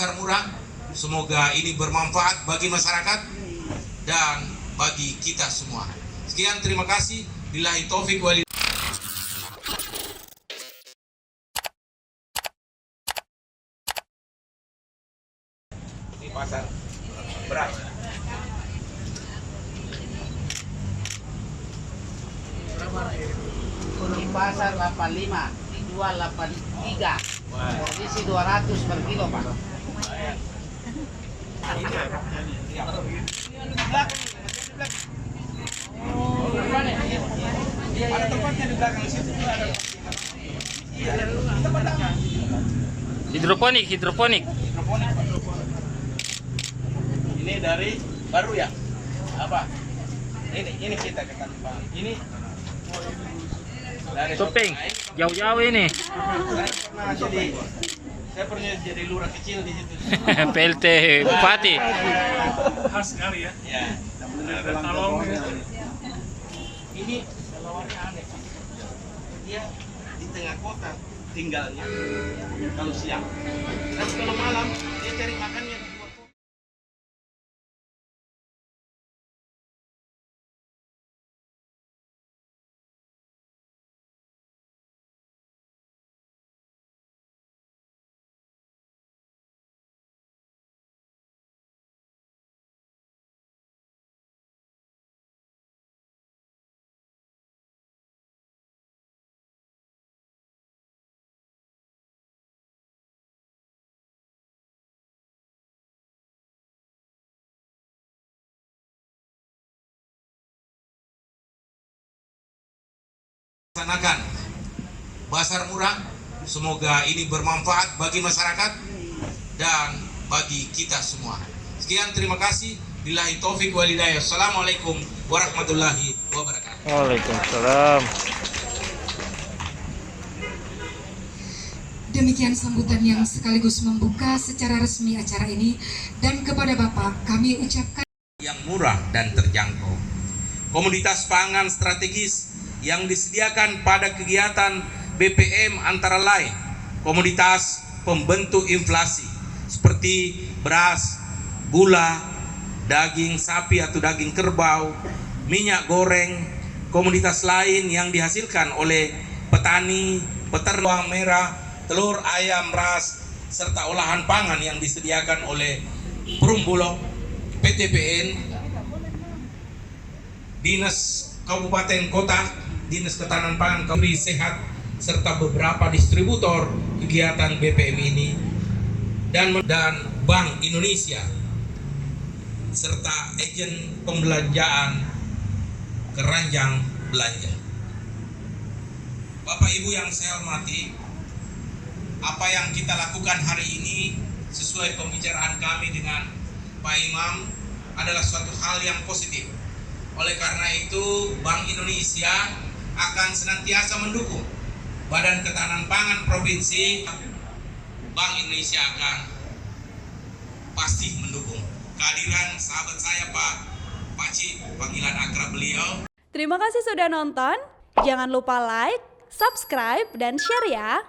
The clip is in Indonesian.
pasar murah. Semoga ini bermanfaat bagi masyarakat dan bagi kita semua. Sekian, terima kasih. Billahi taufik wal hidayah. Di pasar beras. Di pasar 85, dijual 83. Kondisi 200 per kilo, Pak. Ada tempatnya di belakang situ juga ada. Hidroponik. Hidroponik, Pak. Ini dari baru ya? Apa? Ini kita ke Tanjung. Ini dari Topeng, Sopeng. jauh-jauh ini. Saya pernah jadi lurah kecil di situ. PLT Bupati. Khas sekali ya. Ya. Ada talong ya. Ini lawannya aneh. Dia di tengah kota tinggalnya kalau siang. Tapi kalau malam dia cari makannya di luar kota. Laksanakan pasar murah. Semoga ini bermanfaat bagi masyarakat dan bagi kita semua. Sekian, terima kasih. Billahi taufik wal hidayah. Assalamualaikum warahmatullahi wabarakatuh. Waalaikumsalam. Demikian sambutan yang sekaligus membuka secara resmi acara ini, dan kepada Bapak kami ucapkan Yang murah dan terjangkau. Komoditas pangan strategis yang disediakan pada kegiatan BPM antara lain komoditas pembentuk inflasi seperti beras, gula, daging sapi atau daging kerbau, minyak goreng, komoditas lain yang dihasilkan oleh petani, peternak, bawang merah, telur ayam ras, serta olahan pangan yang disediakan oleh Perum Bulog, PTPN, Dinas Kabupaten Kota, Dinas Ketahanan Pangan, Kebri Sehat, serta beberapa distributor kegiatan BPM ini, dan Bank Indonesia, serta agen pembelanjaan keranjang belanja. Bapak Ibu yang saya hormati, apa yang kita lakukan hari ini sesuai pembicaraan kami dengan Pak Imam adalah suatu hal yang positif. Oleh karena itu, Bank Indonesia akan senantiasa mendukung Badan Ketahanan Pangan Provinsi. Bank Indonesia akan pasti mendukung kehadiran sahabat saya Pak Paci, panggilan akrab beliau. Terima kasih sudah nonton. Jangan lupa like, subscribe, dan share ya.